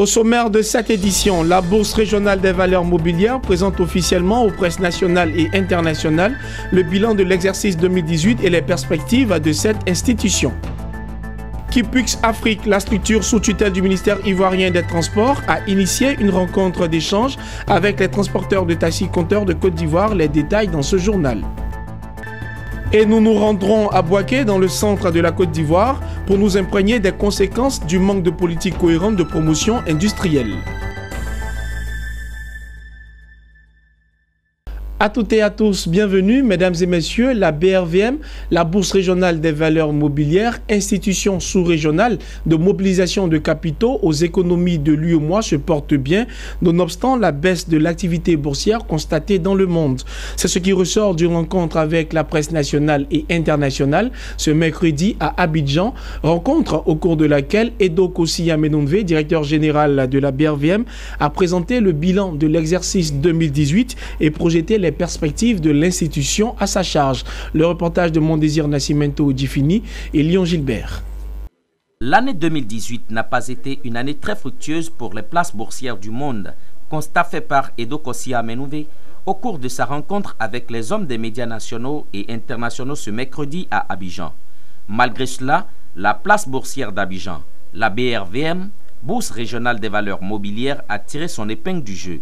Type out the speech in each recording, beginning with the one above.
Au sommaire de cette édition, la Bourse régionale des valeurs mobilières présente officiellement aux presses nationales et internationales le bilan de l'exercice 2018 et les perspectives de cette institution. Kipux Afrique, la structure sous tutelle du ministère ivoirien des Transports, a initié une rencontre d'échange avec les transporteurs de taxi-compteurs de Côte d'Ivoire. Les détails dans ce journal. Et nous nous rendrons à Bouaké, dans le centre de la Côte d'Ivoire, pour nous imprégner des conséquences du manque de politique cohérente de promotion industrielle. À toutes et à tous, bienvenue, mesdames et messieurs. La BRVM, la Bourse régionale des valeurs mobilières, institution sous-régionale de mobilisation de capitaux aux économies de l'UEMOA, se porte bien, nonobstant la baisse de l'activité boursière constatée dans le monde. C'est ce qui ressort d'une rencontre avec la presse nationale et internationale ce mercredi à Abidjan, rencontre au cours de laquelle Edo Kossi Amenonve, directeur général de la BRVM, a présenté le bilan de l'exercice 2018 et projeté les perspectives de l'institution à sa charge. Le reportage de Mondésir Nascimento Djifini et Lyon Gilbert. L'année 2018 n'a pas été une année très fructueuse pour les places boursières du monde, constat fait par Edo Kossi Amenonve au cours de sa rencontre avec les hommes des médias nationaux et internationaux ce mercredi à Abidjan. Malgré cela, la place boursière d'Abidjan, la BRVM, Bourse régionale des valeurs mobilières, a tiré son épingle du jeu.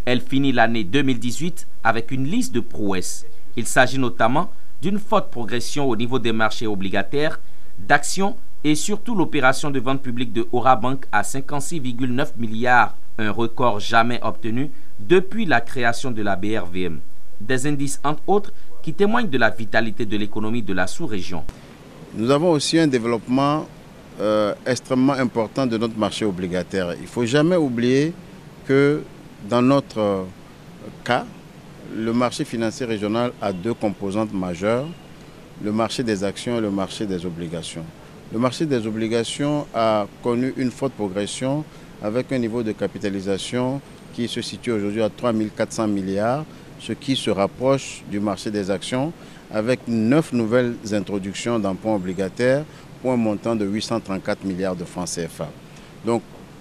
Elle finit l'année 2018 avec une liste de prouesses. Il s'agit notamment d'une forte progression au niveau des marchés obligataires, d'actions et surtout l'opération de vente publique de Orabank à 56,9 milliards, un record jamais obtenu depuis la création de la BRVM. Des indices entre autres qui témoignent de la vitalité de l'économie de la sous-région. Nous avons aussi un développement extrêmement important de notre marché obligataire. Il ne faut jamais oublier que dans notre cas, le marché financier régional a deux composantes majeures, le marché des actions et le marché des obligations. Le marché des obligations a connu une forte progression avec un niveau de capitalisation qui se situe aujourd'hui à 3 400 milliards, ce qui se rapproche du marché des actions avec 9 nouvelles introductions d'emprunts obligataires pour un montant de 834 milliards de francs CFA. Donc,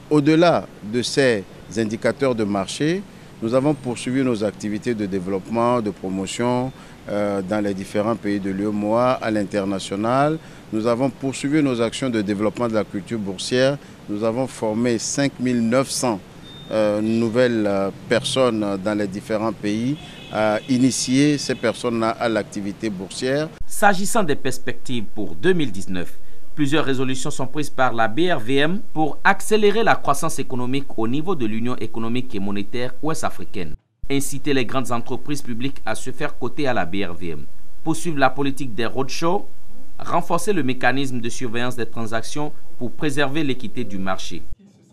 au-delà de ces indicateurs de marché, nous avons poursuivi nos activités de développement, de promotion dans les différents pays de l'UEMOA, à l'international. Nous avons poursuivi nos actions de développement de la culture boursière. Nous avons formé 5 900 nouvelles personnes dans les différents pays, initier ces personnes-là à l'activité boursière. S'agissant des perspectives pour 2019, plusieurs résolutions sont prises par la BRVM pour accélérer la croissance économique au niveau de l'Union économique et monétaire ouest-africaine. Inciter les grandes entreprises publiques à se faire coter à la BRVM. Poursuivre la politique des roadshows. Renforcer le mécanisme de surveillance des transactions pour préserver l'équité du marché.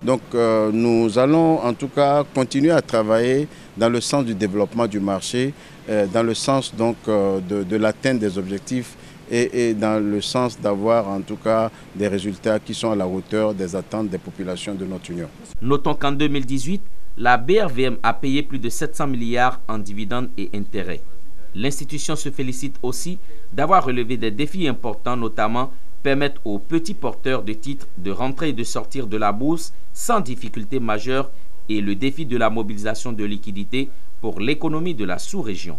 Donc nous allons en tout cas continuer à travailler dans le sens du développement du marché, dans le sens donc de l'atteinte des objectifs et dans le sens d'avoir en tout cas des résultats qui sont à la hauteur des attentes des populations de notre Union. Notons qu'en 2018, la BRVM a payé plus de 700 milliards en dividendes et intérêts. L'institution se félicite aussi d'avoir relevé des défis importants, notamment permettre aux petits porteurs de titres de rentrer et de sortir de la bourse sans difficulté majeure et le défi de la mobilisation de liquidités pour l'économie de la sous-région.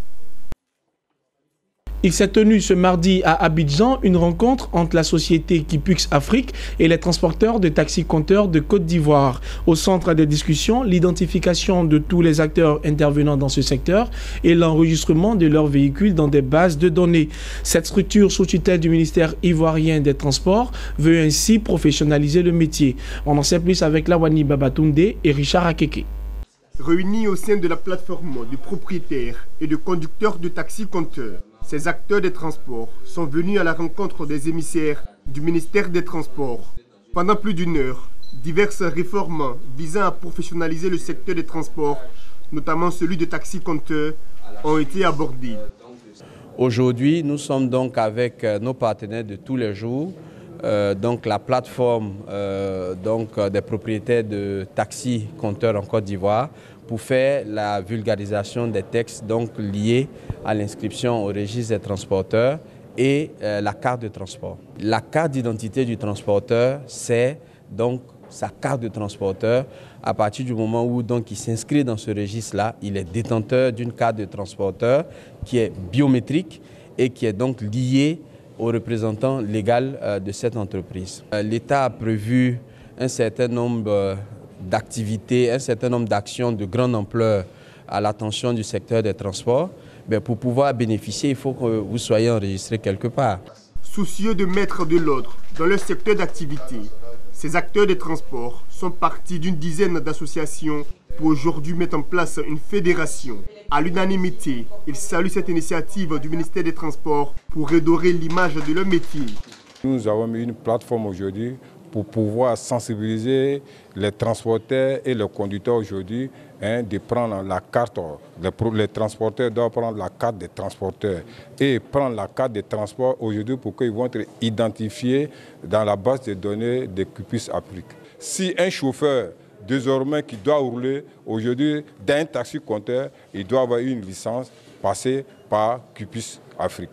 Il s'est tenu ce mardi à Abidjan une rencontre entre la société Kipux Afrique et les transporteurs de taxi-compteurs de Côte d'Ivoire. Au centre des discussions, l'identification de tous les acteurs intervenant dans ce secteur et l'enregistrement de leurs véhicules dans des bases de données. Cette structure sous tutelle du ministère ivoirien des Transports veut ainsi professionnaliser le métier. On en sait plus avec Lawani Babatunde et Richard Akeke. Réunis au sein de la plateforme de propriétaires et de conducteurs de taxi-compteurs, ces acteurs des transports sont venus à la rencontre des émissaires du ministère des Transports. Pendant plus d'une heure, diverses réformes visant à professionnaliser le secteur des transports, notamment celui de taxi-compteurs, ont été abordées. Aujourd'hui, nous sommes donc avec nos partenaires de tous les jours, donc la plateforme des propriétaires de taxi-compteurs en Côte d'Ivoire, pour faire la vulgarisation des textes donc liés à l'inscription au registre des transporteurs et la carte de transport. La carte d'identité du transporteur, c'est donc sa carte de transporteur. À partir du moment où donc, il s'inscrit dans ce registre-là, il est détenteur d'une carte de transporteur qui est biométrique et qui est donc liée au représentant légal de cette entreprise. L'État a prévu un certain nombre d'activités, un certain nombre d'actions de grande ampleur à l'attention du secteur des transports. Mais pour pouvoir bénéficier, il faut que vous soyez enregistré quelque part. Soucieux de mettre de l'ordre dans leur secteur d'activité, ces acteurs des transports sont partis d'une dizaine d'associations pour aujourd'hui mettre en place une fédération. À l'unanimité, ils saluent cette initiative du ministère des Transports pour redorer l'image de leur métier. Nous avons mis une plateforme aujourd'hui pour pouvoir sensibiliser les transporteurs et les conducteurs aujourd'hui de prendre la carte. Les transporteurs doivent prendre la carte des transporteurs et prendre la carte des transports aujourd'hui pour qu'ils vont être identifiés dans la base de données de QPUS Afrique. Si un chauffeur désormais qui doit rouler aujourd'hui d'un taxi-compteur, il doit avoir une licence passée par QPUS Afrique.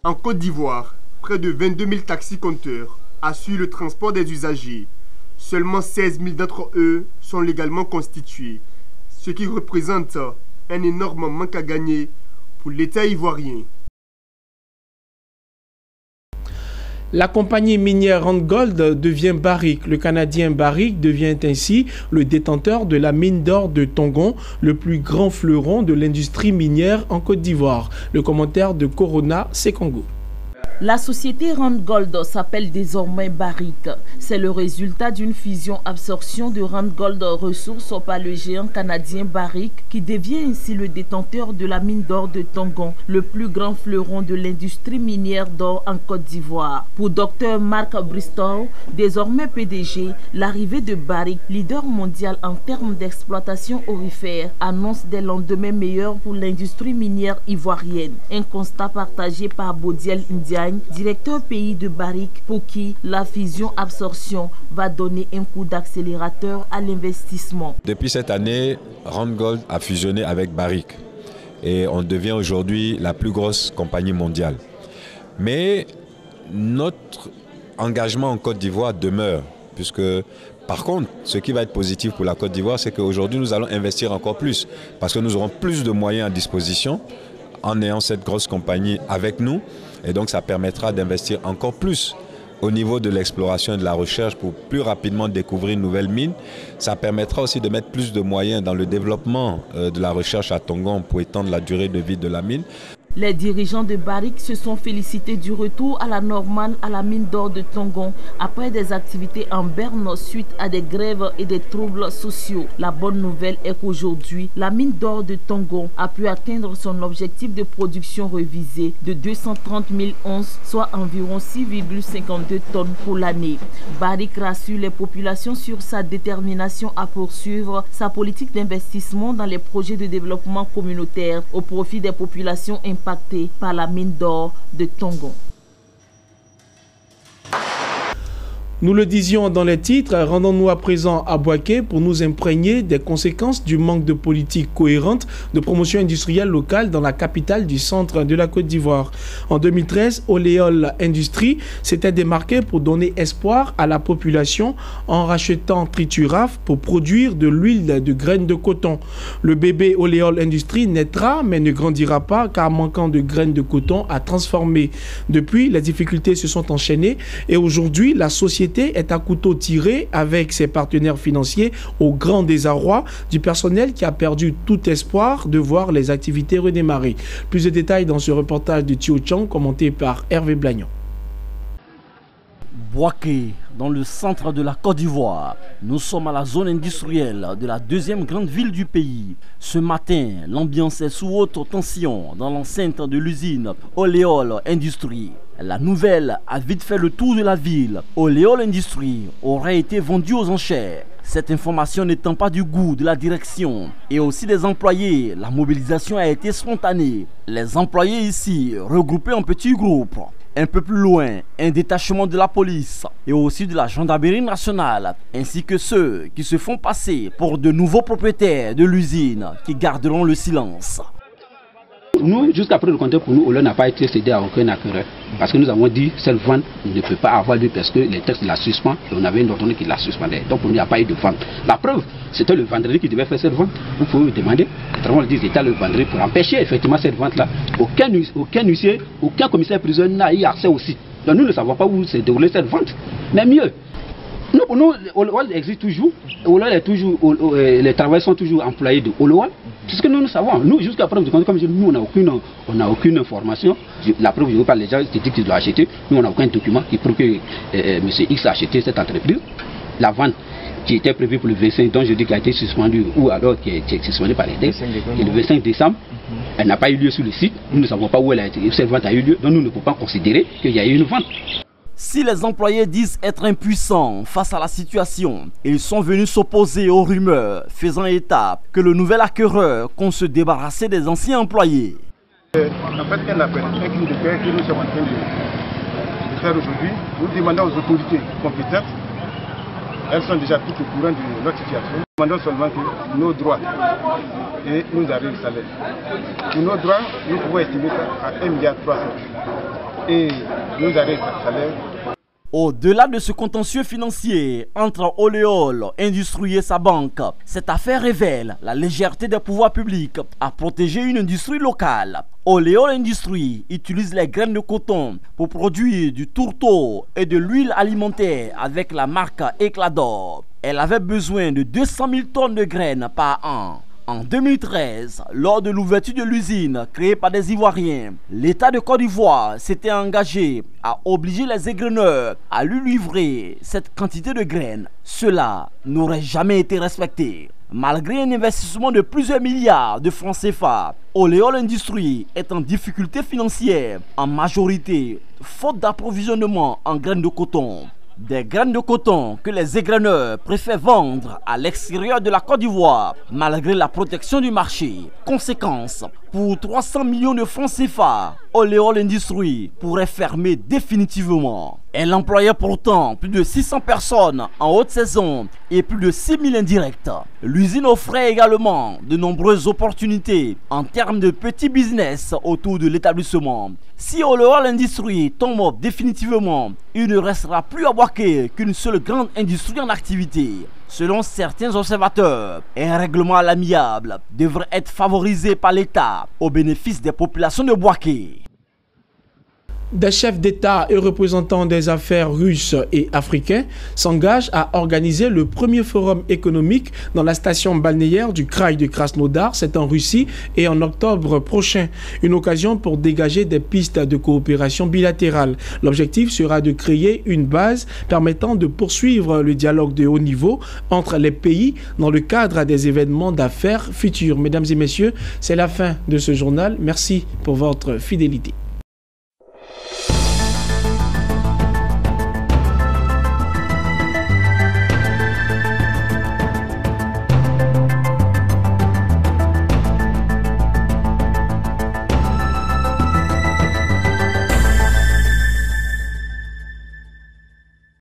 En Côte d'Ivoire, près de 22 000 taxis-compteurs assurent le transport des usagers. Seulement 16 000 d'entre eux sont légalement constitués, ce qui représente un énorme manque à gagner pour l'État ivoirien. La compagnie minière Randgold devient Barrick. Le Canadien Barrick devient ainsi le détenteur de la mine d'or de Tongon, le plus grand fleuron de l'industrie minière en Côte d'Ivoire. Le commentaire de Corona Sekongo. La société Randgold s'appelle désormais Barrick. C'est le résultat d'une fusion-absorption de Randgold Ressources par le géant canadien Barrick, qui devient ainsi le détenteur de la mine d'or de Tongon, le plus grand fleuron de l'industrie minière d'or en Côte d'Ivoire. Pour Dr Mark Bristow, désormais PDG, l'arrivée de Barrick, leader mondial en termes d'exploitation aurifère, annonce des lendemains meilleurs pour l'industrie minière ivoirienne. Un constat partagé par Bodiel Ndiaye, directeur pays de Barrick, pour qui la fusion-absorption va donner un coup d'accélérateur à l'investissement. Depuis cette année, Randgold a fusionné avec Barrick et on devient aujourd'hui la plus grosse compagnie mondiale. Mais notre engagement en Côte d'Ivoire demeure, puisque par contre, ce qui va être positif pour la Côte d'Ivoire, c'est qu'aujourd'hui nous allons investir encore plus, parce que nous aurons plus de moyens à disposition en ayant cette grosse compagnie avec nous. Et donc ça permettra d'investir encore plus au niveau de l'exploration et de la recherche pour plus rapidement découvrir une nouvelle mine. Ça permettra aussi de mettre plus de moyens dans le développement de la recherche à Tongon pour étendre la durée de vie de la mine. Les dirigeants de Barrick se sont félicités du retour à la normale à la mine d'or de Tongon après des activités en berne suite à des grèves et des troubles sociaux. La bonne nouvelle est qu'aujourd'hui, la mine d'or de Tongon a pu atteindre son objectif de production revisé de 230 000 onces, soit environ 6,52 tonnes pour l'année. Barrick rassure les populations sur sa détermination à poursuivre sa politique d'investissement dans les projets de développement communautaire au profit des populations impacté par la mine d'or de Tongon. Nous le disions dans les titres, rendons-nous à présent à Bouaké pour nous imprégner des conséquences du manque de politique cohérente de promotion industrielle locale dans la capitale du centre de la Côte d'Ivoire. En 2013, Oléol Industrie s'était démarqué pour donner espoir à la population en rachetant Trituraf pour produire de l'huile de graines de coton. Le bébé Oléol Industrie naîtra mais ne grandira pas car manquant de graines de coton à transformer. Depuis, les difficultés se sont enchaînées et aujourd'hui, la société est à couteau tiré avec ses partenaires financiers au grand désarroi du personnel qui a perdu tout espoir de voir les activités redémarrer. Plus de détails dans ce reportage de Thio Chang commenté par Hervé Blagnon. Bouaké, dans le centre de la Côte d'Ivoire. Nous sommes à la zone industrielle de la deuxième grande ville du pays. Ce matin, l'ambiance est sous haute tension dans l'enceinte de l'usine Oléol Industrie. La nouvelle a vite fait le tour de la ville. Oléol Industrie aurait été vendue aux enchères. Cette information n'étant pas du goût de la direction et aussi des employés, la mobilisation a été spontanée. Les employés ici, regroupés en petits groupes. Un peu plus loin, un détachement de la police et aussi de la gendarmerie nationale, ainsi que ceux qui se font passer pour de nouveaux propriétaires de l'usine qui garderont le silence. nous jusqu'à preuve du contraire, pour nous, Oleo n'a pas été cédé à aucun acquéreur. Parce que nous avons dit cette vente ne peut pas avoir lieu parce que les textes la suspendent et on avait une ordonnance qui la suspendait. Donc pour nous, il n'y a pas eu de vente. La preuve, c'était le vendredi qui devait faire cette vente. Vous pouvez me demander, le dit l'État le vendredi pour empêcher effectivement cette vente-là. Aucun huissier, aucun commissaire prisonnier n'a eu accès aussi. Donc nous ne savons pas où s'est déroulée cette vente. Mais mieux, nous, Oleo existe toujours. Oleo est toujours, les travailleurs sont toujours employés de Oleo. C'est ce que nous savons. Nous, jusqu'à preuve du contraire, comme je dis, nous, on n'a aucune information. La preuve, je vous parle, les gens qui disent qu'ils l'ont acheté. Nous, on n'a aucun document qui prouve que M. X a acheté cette entreprise. La vente qui était prévue pour le 25, dont je dis qu'elle a été suspendue, ou alors qui est suspendue par les textes, et le 25 décembre, elle n'a pas eu lieu sur le site. Nous ne savons pas où cette vente a eu lieu. Donc nous ne pouvons pas considérer qu'il y a eu une vente. Si les employés disent être impuissants face à la situation, ils sont venus s'opposer aux rumeurs, faisant état que le nouvel acquéreur compte se débarrasser des anciens employés. En fait, un appel, un cri de cœur que nous sommes en train de faire aujourd'hui. Nous demandons aux autorités compétentes, elles sont déjà toutes au courant de notre situation. Nous demandons seulement que nos droits et nous arrivent le salaire. Pour nos droits, nous pouvons estimer ça à 1,3 milliard. Et nous arrivent le salaire. Au-delà de ce contentieux financier entre Oleo Industrie et sa banque, cette affaire révèle la légèreté des pouvoirs publics à protéger une industrie locale. Oleo Industrie utilise les graines de coton pour produire du tourteau et de l'huile alimentaire avec la marque Éclat d'Or. Elle avait besoin de 200 000 tonnes de graines par an. En 2013, lors de l'ouverture de l'usine créée par des Ivoiriens, l'État de Côte d'Ivoire s'était engagé à obliger les égreneurs à lui livrer cette quantité de graines. Cela n'aurait jamais été respecté. Malgré un investissement de plusieurs milliards de francs CFA, Oleo Industrie est en difficulté financière, en majorité faute d'approvisionnement en graines de coton. Des graines de coton que les égreneurs préfèrent vendre à l'extérieur de la Côte d'Ivoire malgré la protection du marché. Conséquence, pour 300 millions de francs CFA, Oleo Industrie pourrait fermer définitivement. Elle employait pourtant plus de 600 personnes en haute saison et plus de 6 000 indirects. L'usine offrait également de nombreuses opportunités en termes de petits business autour de l'établissement. Si Oleo Industrie tombe définitivement, il ne restera plus à Bouaké qu'une seule grande industrie en activité. Selon certains observateurs, un règlement à l'amiable devrait être favorisé par l'État au bénéfice des populations de Bouaké. Des chefs d'État et représentants des affaires russes et africains s'engagent à organiser le premier forum économique dans la station balnéaire du Kraï de Krasnodar, c'est en Russie, et en octobre prochain. Une occasion pour dégager des pistes de coopération bilatérale. L'objectif sera de créer une base permettant de poursuivre le dialogue de haut niveau entre les pays dans le cadre des événements d'affaires futurs. Mesdames et messieurs, c'est la fin de ce journal. Merci pour votre fidélité.